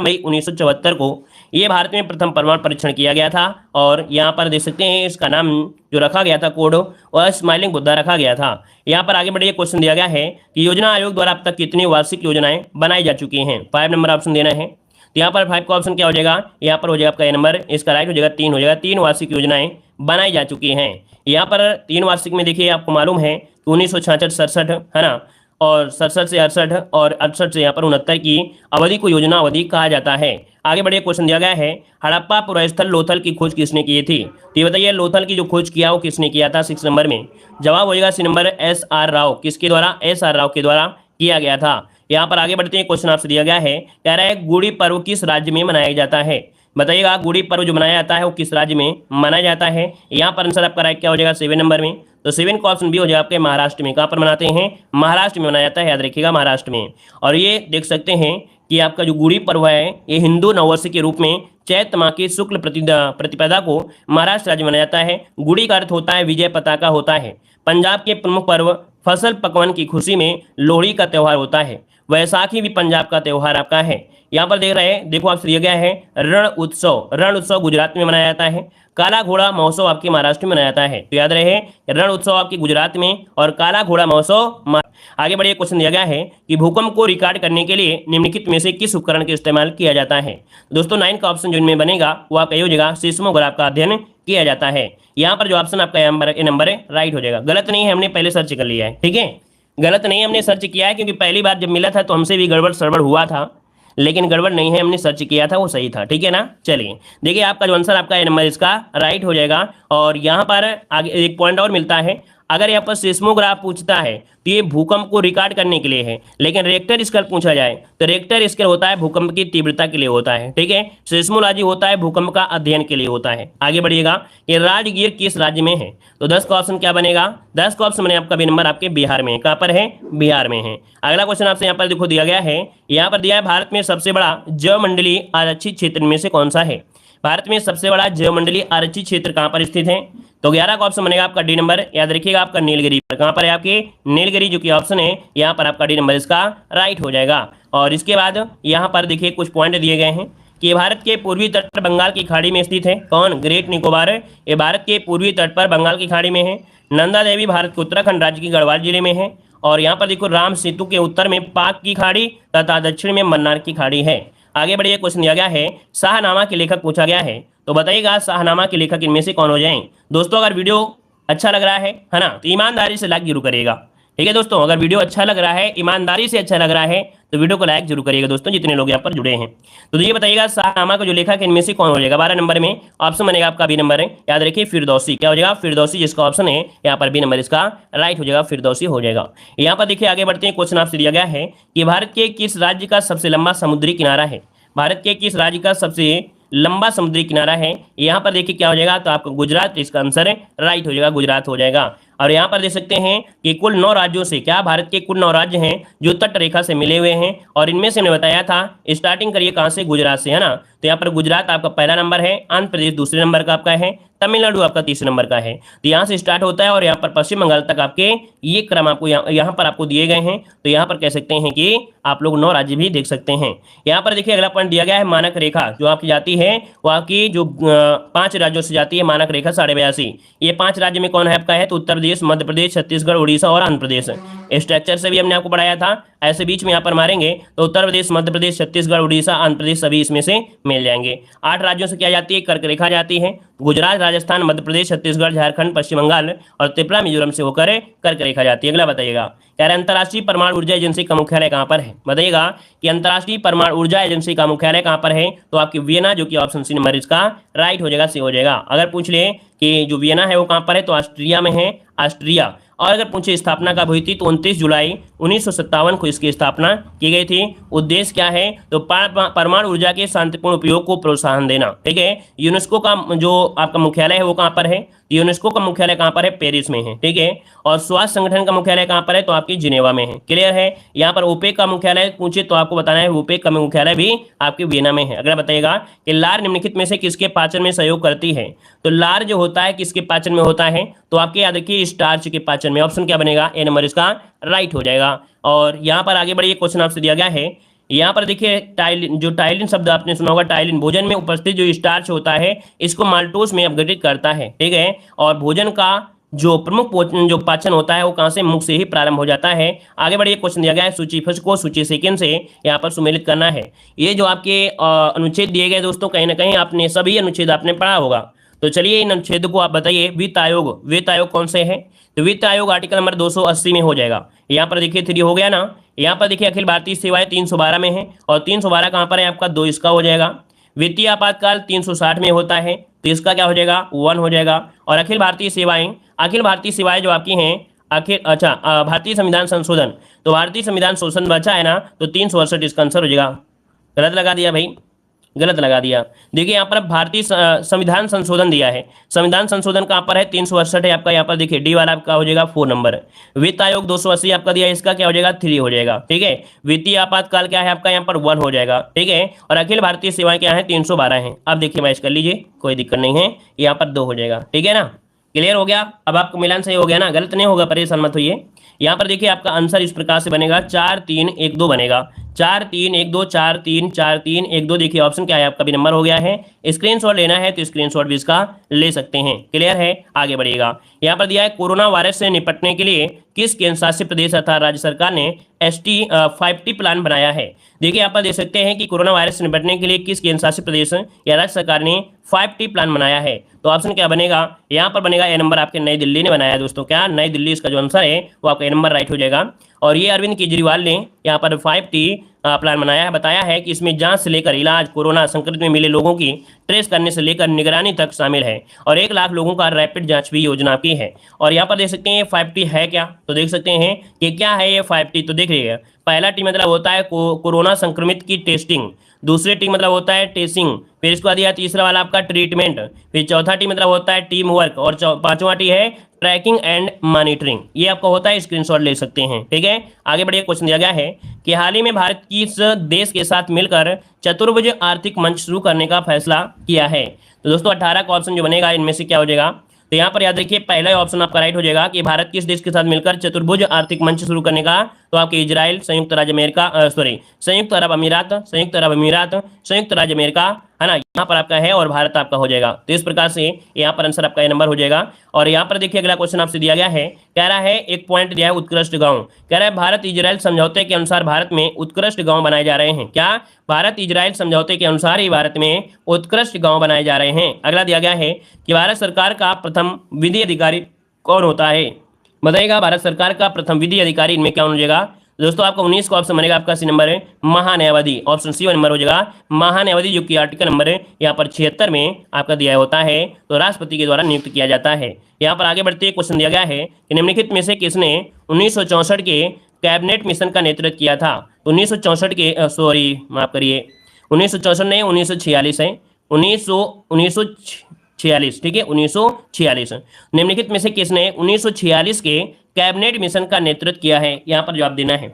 मई 1974 को ये भारत में प्रथम परमाणु परीक्षण किया गया था और यहाँ पर देख सकते हैं इसका नाम जो रखा गया था कोड वह स्माइलिंग बुद्धा रखा गया था। यहाँ पर आगे बढ़िए क्वेश्चन दिया गया है कि योजना आयोग द्वारा अब तक कितनी वार्षिक योजनाएं बनाई जा चुकी हैं। 5 नंबर ऑप्शन देना है। तो यहाँ पर 5 का ऑप्शन क्या हो जाएगा, यहाँ पर हो जाएगा आपका ए नंबर, इसका राइट हो जाएगा 3 हो जाएगा। 3 वार्षिक योजनाएं बनाई जा चुकी हैं। यहाँ पर 3 वार्षिक में देखिए आपको मालूम है कि 1966-67 है ना, और 67 से 68 और 68 से यहाँ पर 69 की अवधि को योजना अवधि कहा जाता है। आगे बढ़िए क्वेश्चन दिया गया है हड़प्पा पुरास्थल लोथल की खोज किसने की थी। तो ये बताइए लोथल की जो खोज किया वो किसने किया था 6 नंबर में। जवाब हो जाएगा सी नंबर SR राव। किसके द्वारा, SR राव के द्वारा किया गया था। यहाँ पर आगे बढ़ते हैं, क्वेश्चन आपसे दिया गया है, कह रहा है गुड़ी पर्व किस राज्य में मनाया जाता है। बताइएगा गुड़ी पर्व जो मनाया जाता है वो किस राज्य में मनाया जाता है। यहाँ पर आंसर आपका राइट क्या हो जाएगा 7 नंबर में। तो 7 का ऑप्शन बी हो जाएगा आपके महाराष्ट्र में। कहाँ पर मनाते हैं, महाराष्ट्र में मनाया जाता है, याद रखिएगा महाराष्ट्र में। और ये देख सकते हैं कि आपका जो गुड़ी पर्व है ये हिंदू नववर्ष के रूप में चैत्र माह की शुक्ल प्रतिपदा को महाराष्ट्र राज्य मनाया जाता है। गुड़ी का अर्थ होता है विजय पताका होता है। पंजाब के प्रमुख पर्व फसल पकवान की खुशी में लोहड़ी का त्यौहार होता है। वैसाखी भी पंजाब का त्यौहार आपका है। यहाँ पर देख रहे हैं, देखो आपसे दिया गया है रण उत्सव। रण उत्सव गुजरात में मनाया जाता है। काला घोड़ा महोत्सव आपके महाराष्ट्र में मनाया जाता है। तो याद रहे रण उत्सव आपके गुजरात में और काला घोड़ा महोत्सव। आगे बढ़िए, क्वेश्चन दिया गया है कि भूकंप को रिकॉर्ड करने के लिए निम्नलिखित में से किस उपकरण का इस्तेमाल किया जाता है। दोस्तों 9 का ऑप्शन जो इनमें बनेगा वो आपका ये हो जाएगा सिस्मोग्राफ का अध्ययन किया जाता है। यहाँ पर जो ऑप्शन आपका ए नंबर है राइट हो जाएगा। गलत नहीं है, हमने पहले सर्च कर लिया है, ठीक है, गलत नहीं हमने सर्च किया है, क्योंकि पहली बार जब मिला था तो हमसे भी गड़बड़ सड़बड़ हुआ था, लेकिन गड़बड़ नहीं है, हमने सर्च किया था वो सही था, ठीक है ना। चलिए देखिए आपका जो आंसर आपका ए नंबर इसका राइट हो जाएगा। और यहाँ पर आगे एक पॉइंट और मिलता है, अगर यहाँ पर सिस्मोग्राफ पूछता है तो ये भूकंप को रिकॉर्ड करने के लिए है, लेकिन रेक्टर स्केल पूछा जाए तो रेक्टर स्केल होता है भूकंप की तीव्रता के लिए होता है, ठीक है। सिस्मोलॉजी होता है भूकंप का अध्ययन के लिए होता है। आगे बढ़िएगा, ये राजगीर किस राज्य में है। तो 10 का ऑप्शन क्या बनेगा, 10 का ऑप्शन बने आपका बी नंबर आपके बिहार में। कहाँ पर है, बिहार में है। अगला क्वेश्चन आपसे यहाँ पर देखो दिया गया है, यहाँ पर दिया है भारत में सबसे बड़ा जैवमंडलीय आरक्षित क्षेत्र में से कौन सा है। भारत में सबसे बड़ा जैवमंडलीय आरक्षित क्षेत्र कहाँ पर स्थित है। तो 11 का ऑप्शन बनेगा आपका डी नंबर, याद रखिएगा आपका नीलगिरी पर। कहाँ पर है आपके नीलगिरी, जो कि ऑप्शन है यहाँ पर आपका डी नंबर इसका राइट हो जाएगा। और इसके बाद यहाँ पर देखिए कुछ पॉइंट दिए गए हैं कि भारत के पूर्वी तट पर बंगाल की खाड़ी में स्थित है। कौन, ग्रेट निकोबार। ये भारत के पूर्वी तट पर बंगाल की खाड़ी में है। नंदा देवी भारत के उत्तराखंड राज्य के गढ़वाल जिले में है। और यहाँ पर देखो राम सेतु के उत्तर में पाक की खाड़ी तथा दक्षिण में मन्नार की खाड़ी है। आगे बढ़िए, क्वेश्चन दिया गया है शाहनामा के लेखक पूछा गया है। तो बताइएगा शाहनामा के लेखक इनमें से कौन हो जाएं। दोस्तों अगर वीडियो अच्छा लग रहा है ना, तो ईमानदारी से लाइक जरूर करिएगा, ठीक है दोस्तों। अगर वीडियो अच्छा लग रहा है, ईमानदारी से अच्छा लग रहा है, तो वीडियो को लाइक जरूर करिएगा दोस्तों, जितने लोग यहाँ पर जुड़े हैं। तो ये बताइएगा शाहनामा का जो लेखक है इनमें से कौन हो जाएगा। 12 नंबर में ऑप्शन बनेगा आपका बी नंबर है, याद रखिए फिरदौसी। क्या हो जाएगा, फिरदौसी, जिसका ऑप्शन है यहाँ पर बी नंबर इसका राइट हो जाएगा, फिरदौसी हो जाएगा। यहाँ पर देखिए आगे बढ़ते हैं, क्वेश्चन आपसे दिया गया है कि भारत के किस राज्य का सबसे लंबा समुद्री किनारा है। भारत के किस राज्य का सबसे लंबा समुद्री किनारा है। यहाँ पर देखिए क्या हो जाएगा, तो आपका गुजरात, इसका आंसर राइट हो जाएगा, गुजरात हो जाएगा। और यहाँ पर देख सकते हैं कि कुल 9 राज्यों से, क्या भारत के कुल 9 राज्य हैं जो तट रेखा से मिले हुए हैं। और इनमें से मैंने बताया था स्टार्टिंग करिए कहाँ से, गुजरात से, है ना। तो यहाँ पर गुजरात आपका पहला नंबर है, आंध्र प्रदेश दूसरे नंबर का आपका है, तमिलनाडु आपका तीसरे नंबर का है। तो यहाँ से स्टार्ट होता है और यहाँ पर पश्चिम बंगाल तक आपके ये क्रम आपको यहाँ पर आपको दिए गए हैं। तो यहाँ पर कह सकते हैं कि आप लोग 9 राज्य भी देख सकते हैं। यहाँ पर देखिए अगला पॉइंट दिया गया है मानक रेखा जो आपकी जाती है वो आपकी जो 5 राज्यों से जाती है, मानक रेखा 82.5। ये 5 राज्य में कौन है आपका है, तो उत्तर प्रदेश, मध्य प्रदेश, छत्तीसगढ़, उड़ीसा और आंध्र प्रदेश। स्ट्रक्चर से भी हमने आपको पढ़ाया था, ऐसे बीच में यहाँ पर मारेंगे तो उत्तर प्रदेश, मध्य प्रदेश, छत्तीसगढ़, उड़ीसा, आंध्र प्रदेश सभी इसमें से मिल जाएंगे। 8 राज्यों से क्या जाती है, कर्क रेखा जाती है। गुजरात, राजस्थान, मध्य प्रदेश, छत्तीसगढ़, झारखंड, पश्चिम बंगाल और त्रिपुरा, मिजोरम से होकर कर्क रेखा जाती है। अगला बताइएगा, कह रहे अंतर्राष्ट्रीय परमाणु ऊर्जा एजेंसी का मुख्यालय कहाँ पर है। बताइएगा कि अंतर्राष्ट्रीय परमाणु ऊर्जा एजेंसी का मुख्यालय कहाँ पर है। तो आपकी वियना, जो कि ऑप्शन सी नंबर इसका राइट हो जाएगा, सी हो जाएगा। अगर पूछ ले कि जो वियना है वो कहाँ पर है, तो ऑस्ट्रिया में है, ऑस्ट्रिया। और अगर पूछे स्थापना कब हुई थी, तो 29 जुलाई 1957 को इसकी स्थापना की गई थी। उद्देश्य क्या है, तो परमाणु ऊर्जा के शांतिपूर्ण उपयोग को प्रोत्साहन देना, ठीक है। यूनेस्को का जो आपका मुख्यालय है वो कहाँ पर है, यूनेस्को का मुख्यालय कहाँ पर है, पेरिस में है, ठीक है। और स्वास्थ्य संगठन का मुख्यालय कहाँ पर है, तो आपकी जिनेवा में है। क्लियर है। यहाँ पर ओपेक का मुख्यालय पूछे तो आपको बताना है, ओपेक का मुख्यालय भी आपके वियना में है। अगर बताइएगा कि लार निम्नलिखित में से किसके पाचन में सहयोग करती है। तो लार जो होता है किसके पाचन में होता है, तो आपके याद रखिए स्टार्च के पाचन में। ऑप्शन क्या बनेगा, ए नंबर इसका राइट हो जाएगा। और यहाँ पर आगे बढ़िए, क्वेश्चन आपसे दिया गया है, यहाँ पर देखिए टाइलिन, जो टाइलिन शब्द आपने सुना होगा, टाइलिन भोजन में उपस्थित जो स्टार्च होता है इसको माल्टोस में अपघटित करता है, ठीक है। और भोजन का जो प्रमुख जो पाचन होता है वो कहाँ से, मुख से ही प्रारंभ हो जाता है। आगे बढ़िए, क्वेश्चन दिया गया है सूची फर्स्ट को सूची सेकंड से यहाँ पर सुमेलित करना है। ये जो आपके अनुच्छेद दिए गए दोस्तों, कहीं ना कहीं आपने सभी अनुच्छेद आपने पढ़ा होगा। तो चलिए इन अनुच्छेद को आप बताइए। वित्त आयोग कौन से है? तो वित्त आयोग आर्टिकल नंबर 280 में हो जाएगा। यहाँ पर देखिए 3 हो गया ना। यहाँ पर देखिए अखिल भारतीय सेवाएं 312 में है, और 312 कहाँ पर है आपका, 2 इसका हो जाएगा। वित्तीय आपातकाल 360 में होता है, तो इसका क्या हो जाएगा, 1 हो जाएगा। और अखिल भारतीय सेवाएं जो आपकी हैं, भारतीय संविधान संशोधन, तो भारतीय संविधान संशोधन बचा है ना, तो 368 इसका आंसर हो जाएगा। गलत लगा दिया भाई, गलत लगा दिया। देखिए यहाँ पर भारतीय संविधान संशोधन दिया है, संविधान संशोधन कहाँ पर है, 368 है आपका। यहाँ पर देखिए डी वाला आपका हो जाएगा 4 नंबर। वित्त आयोग 280 आपका दिया है, इसका क्या हो जाएगा, 3 हो जाएगा, ठीक है। वित्तीय आपातकाल क्या है आपका, यहाँ पर 1 हो जाएगा, ठीक है। और अखिल भारतीय सेवाएं क्या है, 312 है। अब देखिए मैच कर लीजिए, कोई दिक्कत नहीं है, यहाँ पर 2 हो जाएगा, ठीक है ना। क्लियर हो गया? अब आपका मिलान सही हो गया ना, गलत नहीं होगा, परेशान मत होइए। यहाँ पर देखिए आपका आंसर इस प्रकार से बनेगा, 4 3 1 2 बनेगा। 4 3 1 2, 4 3 4 3 1 2। देखिए ऑप्शन क्या है आपका भी नंबर हो गया है। स्क्रीनशॉट लेना है तो स्क्रीनशॉट भी इसका ले सकते हैं। क्लियर है? आगे बढ़िएगा। यहाँ पर दिया है कोरोना वायरस से निपटने के लिए किस केंद्र शासित प्रदेश अर्थात राज्य सरकार ने ST5T प्लान बनाया है। देखिए यहाँ पर देख सकते हैं कि कोरोना वायरस से निपटने के लिए किस केंद्र शासित प्रदेश या राज्य सरकार ने 5T प्लान बनाया है। तो ऑप्शन क्या बनेगा, यहाँ पर बनेगा ए नंबर, आपके नई दिल्ली ने बनाया दोस्तों। क्या नई दिल्ली इसका जो आंसर है वो आपका ए नंबर राइट हो जाएगा। और ये अरविंद केजरीवाल ने यहाँ पर 5T प्लान बनाया है, बताया है कि इसमें जांच से लेकर इलाज, कोरोना संक्रमित में मिले लोगों की ट्रेस करने से लेकर निगरानी तक शामिल है, और 1 लाख लोगों का रैपिड जांच भी योजना की है। और यहाँ पर देख सकते हैं 5T है क्या, तो देख सकते हैं कि क्या है ये 5T। तो देख रहिए, पहला टी मतलब होता है कोरोना संक्रमित की टेस्टिंग, दूसरे टी मतलब होता है टेस्टिंग, फिर इसको दिया तीसरा वाला आपका ट्रीटमेंट, फिर चौथा टी मतलब होता है टीम वर्क, और पांचवा टी है ट्रैकिंग एंड मॉनिटरिंग। ये आपका होता है, स्क्रीनशॉट ले सकते हैं, ठीक है। आगे बढ़िए, क्वेश्चन दिया गया है कि हाल ही में भारत किस देश के साथ मिलकर चतुर्भुज आर्थिक मंच शुरू करने का फैसला किया है। तो दोस्तों 18 का ऑप्शन जो बनेगा इनमें से क्या हो जाएगा, तो यहाँ पर याद रखिए पहला ऑप्शन आपका राइट हो जाएगा कि भारत किस देश के साथ मिलकर चतुर्भुज आर्थिक मंच शुरू करने का, तो आपके इजराइल, संयुक्त राज्य अमेरिका, संयुक्त अरब अमीरात, संयुक्त राज्य अमेरिका, है ना, यहाँ पर आपका है, और भारत आपका हो जाएगा। तो इस प्रकार से यहाँ पर आंसर आपका ए नंबर हो जाएगा। और यहाँ पर देखिए अगला क्वेश्चन आपसे दिया गया है, कह रहा है एक पॉइंट दिया है उत्कृष्ट गांव, कह रहा है भारत इजराइल समझौते के अनुसार भारत में उत्कृष्ट गांव बनाए जा रहे हैं। क्या भारत इजराइल समझौते के अनुसार ही भारत में उत्कृष्ट गांव बनाए जा रहे हैं। अगला दिया गया है कि भारत सरकार का प्रथम विधि अधिकारी कौन होता है, बताइएगा। भारत सरकार का प्रथम विधि अधिकारी इनमें क्या हो जाएगा दोस्तों, आपका 19 का ऑप्शन बनेगा, आपका सी नंबर है महान्यायवादी, ऑप्शन सी नंबर हो जाएगा महान्यायवादी, जो कि आर्टिकल नंबर यहाँ पर 76 में आपका दिया होता है, तो राष्ट्रपति के द्वारा नियुक्त किया जाता है। यहाँ पर आगे बढ़ते क्वेश्चन दिया गया है कि निम्नलिखित में से किसने 1964 के कैबिनेट मिशन का नेतृत्व किया था। 1964 के माफ करिए 1964 नहीं 1946 है, 1946, ठीक है 1946। निम्नलिखित में से किसने 1946 के कैबिनेट मिशन का नेतृत्व किया है, यहाँ पर जवाब देना है।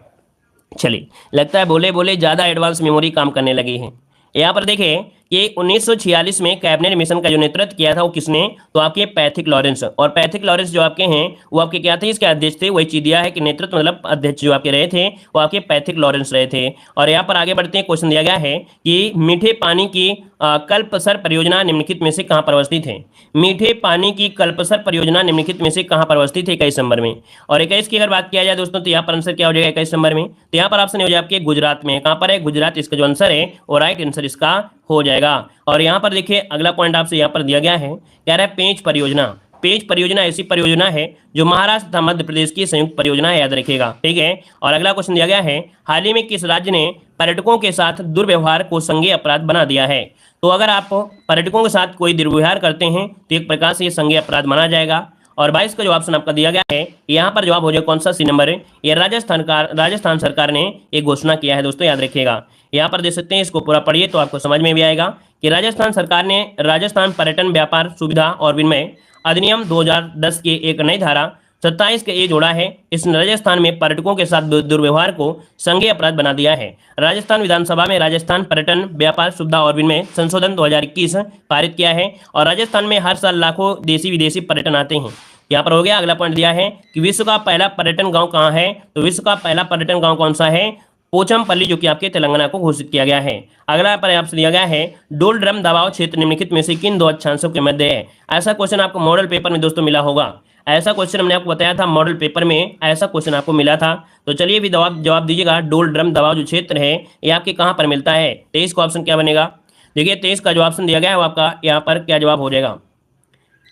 चलिए, लगता है बोले बोले ज़्यादा एडवांस मेमोरी काम करने लगी है। यहाँ पर देखें कि 1946 में कैबिनेट मिशन का जो नेतृत्व किया था वो किसने, तो आपके पैथिक लॉरेंस। और पैथिक लॉरेंस जो आपके हैं वो आपके क्या थे, इसके अध्यक्ष थे। वही चीज दिया है कि नेतृत्व मतलब अध्यक्ष जो आपके रहे थे वो आपके पैथिक लॉरेंस रहे थे। और यहाँ पर आगे बढ़ते हैं, क्वेश्चन दिया गया है कि मीठे पानी की कल्पसर परियोजना निम्नलिखित में से कहाँ पर अवस्थित है। मीठे पानी की कल्पसर परियोजना निम्नलिखित में से कहाँ पर अवस्थित है, 21 नंबर में। और 21 की अगर बात किया जाए दोस्तों, तो यहाँ पर आंसर क्या हो जाएगा 21 नंबर में, तो यहाँ पर ऑप्शन हो जाएगा आपके गुजरात में। कहाँ पर है, गुजरात इसका जो आंसर है वो राइट आंसर इसका हो जाएगा। और यहाँ पर देखिए अगला पॉइंट आपसे यहाँ पर दिया गया है, कह रहा है पेंच परियोजना। पेंच परियोजना ऐसी परियोजना है जो महाराष्ट्र तथा मध्य प्रदेश की संयुक्त परियोजना है, याद रखिएगा, ठीक है। और अगला क्वेश्चन दिया गया है, हाल ही में किस राज्य ने पर्यटकों के साथ दुर्व्यवहार को संज्ञेय अपराध बना दिया है। तो अगर आप पर्यटकों के साथ कोई दुर्व्यवहार करते हैं तो एक प्रकार से ये संज्ञेय अपराध माना जाएगा। और 22 का जो ऑप्शन आपका दिया गया है, यहाँ पर जवाब हो जाए कौन सा, सी नंबर है। ये राजस्थान सरकार ने एक घोषणा किया है दोस्तों, याद रखिएगा। यहाँ पर देख सकते हैं, इसको पूरा पढ़िए तो आपको समझ में भी आएगा कि राजस्थान सरकार ने राजस्थान पर्यटन व्यापार सुविधा और विनिमय अधिनियम 2010 के एक नई धारा 27 के ये जोड़ा है। इस राजस्थान में पर्यटकों के साथ दुर्व्यवहार को संज्ञेय अपराध बना दिया है। राजस्थान विधानसभा में राजस्थान पर्यटन व्यापार सुविधा और विनिमय संशोधन 2021 पारित किया है। और राजस्थान में हर साल लाखों देशी विदेशी पर्यटन आते हैं। यहाँ पर हो गया। अगला पॉइंट दिया है कि विश्व का पहला पर्यटन गांव कहाँ है, तो विश्व का पहला पर्यटन गांव कौन सा है, पोचमपल्ली जो कि आपके तेलंगाना को घोषित किया गया है। अगला पर आपसे दिया गया है डोल ड्रम दबाव क्षेत्र निम्नलिखित में से किन दो अक्षांशों के मध्य है। ऐसा क्वेश्चन आपको मॉडल पेपर में दोस्तों मिला होगा। ऐसा क्वेश्चन हमने आपको बताया था मॉडल पेपर में, ऐसा क्वेश्चन आपको मिला था। तो चलिए भी जवाब दीजिएगा। डोल ड्रम दबाव जो क्षेत्र है ये आपके कहाँ पर मिलता है। 23 का ऑप्शन क्या बनेगा। देखिए 23 का जो ऑप्शन दिया गया है वो आपका यहाँ पर क्या जवाब हो जाएगा।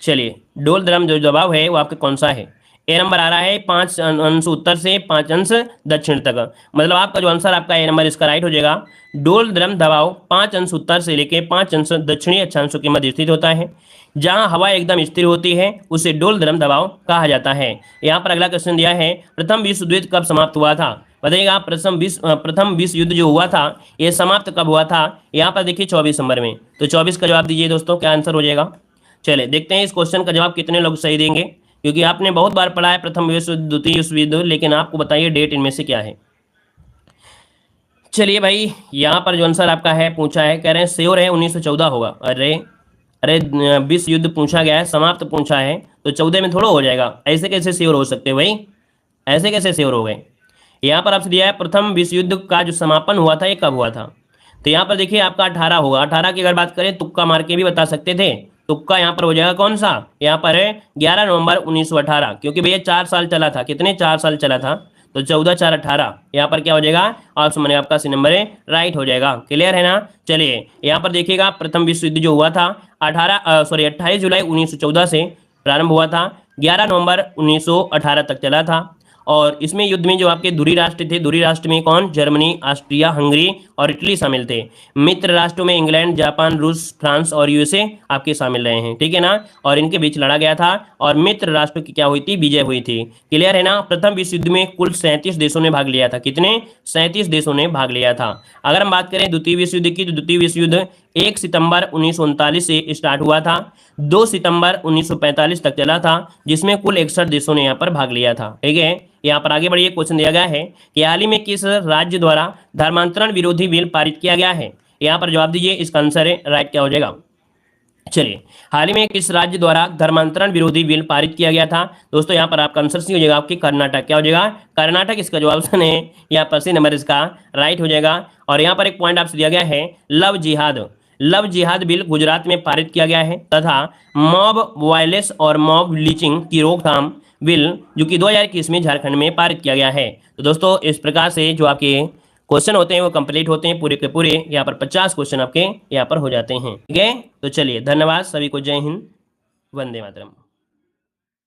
चलिए डोल ड्रम जो दबाव है वो आपका कौन सा है। ए नंबर आ रहा है 5 अंश उत्तर से 5 अंश दक्षिण तक, मतलब आपका जो आंसर आपका ए नंबर इसका राइट हो जाएगा। डोल ड्रम दबाव 5 अंश उत्तर से लेके 5 अंश दक्षिणी अक्षांशों के मध्य स्थित होता है। जहां हवा एकदम स्थिर होती है उसे डोल ड्रम दबाव कहा जाता है। यहाँ पर अगला क्वेश्चन दिया है प्रथम विश्व युद्ध कब समाप्त हुआ था। बताइएगा प्रथम विश्व युद्ध जो हुआ था ये समाप्त कब हुआ था। यहाँ पर देखिए 24 दिसंबर में। तो 24 का जवाब दीजिए दोस्तों, क्या आंसर हो जाएगा। चले देखते हैं इस क्वेश्चन का जवाब कितने लोग सही देंगे, क्योंकि आपने बहुत बार पढ़ा है प्रथम विश्व युद्ध, द्वितीय विश्व युद्ध, लेकिन आपको बताइए डेट इनमें से क्या है। चलिए भाई यहाँ पर जो आंसर आपका है पूछा है, कह रहे हैं श्योर है 1914 होगा। अरे अरे विश्व युद्ध पूछा गया है, समाप्त पूछा है, तो 14 में थोड़ा हो जाएगा। ऐसे कैसे श्योर हो सकते भाई, ऐसे कैसे श्योर हो गए। यहाँ पर आपसे दिया है प्रथम विश्व युद्ध का जो समापन हुआ था ये कब हुआ था। तो यहाँ पर देखिए आपका 18 होगा। 18 की अगर बात करें तुक्का मार के भी बता सकते थे। तुक्का यहाँ पर हो जाएगा कौन सा, यहाँ पर है 11 नवंबर 1918, क्योंकि भैया 4 साल चला था। कितने 4 साल चला था, तो 14 4 18। यहाँ पर क्या हो जाएगा ऑप्शन बनेगा आपका सी नंबर राइट हो जाएगा। क्लियर है ना। चलिए यहाँ पर देखिएगा प्रथम विश्व युद्ध जो हुआ था 28 जुलाई 1914 से प्रारंभ हुआ था, 11 नवंबर 1918 तक चला था। और इसमें युद्ध में जो आपके धुरी राष्ट्र थे, धुरी राष्ट्र में कौन, जर्मनी, ऑस्ट्रिया, हंगरी और इटली शामिल थे। मित्र राष्ट्रों में इंग्लैंड, जापान, रूस, फ्रांस और यूएसए आपके शामिल रहे हैं, ठीक है ना। और इनके बीच लड़ा गया था और मित्र राष्ट्रों की क्या हुई थी, विजय हुई थी। क्लियर है ना। प्रथम विश्व युद्ध में कुल 37 देशों ने भाग लिया था। कितने, 37 देशों ने भाग लिया था। अगर हम बात करें द्वितीय विश्व युद्ध की, तो द्वितीय विश्व युद्ध 1 सितंबर 1939 से स्टार्ट हुआ था, 2 सितंबर 1945 तक चला था, जिसमें कुल 61 देशों ने यहाँ पर भाग लिया था। ठीक है। यहाँ पर आगे बढ़िए क्वेश्चन दिया गया है कि हाल ही में किस राज्य द्वारा धर्मांतरण विरोधी बिल पारित किया गया है। यहाँ पर जवाब दीजिए, इसका आंसर है राइट क्या हो जाएगा। चलिए हाल ही में किस राज्य द्वारा धर्मांतरण विरोधी बिल पारित किया गया था। दोस्तों यहाँ पर आपका आंसर सी हो जाएगा आपकी कर्नाटक। क्या हो जाएगा, कर्नाटक इसका जो ऑप्शन है यहाँ पर सी नंबर इसका राइट हो जाएगा। और यहाँ पर एक पॉइंट आपसे दिया गया है लव जिहाद बिल गुजरात में पारित किया गया है, तथा मॉब वायलेंस और मॉब लीचिंग की रोकथाम बिल जो कि 2021 में झारखंड में पारित किया गया है। तो दोस्तों इस प्रकार से जो आपके क्वेश्चन होते हैं वो कंप्लीट होते हैं पूरे के पूरे। यहाँ पर 50 क्वेश्चन आपके यहाँ पर हो जाते हैं। ठीक है। तो चलिए धन्यवाद सभी को, जय हिंद, वंदे मातरम।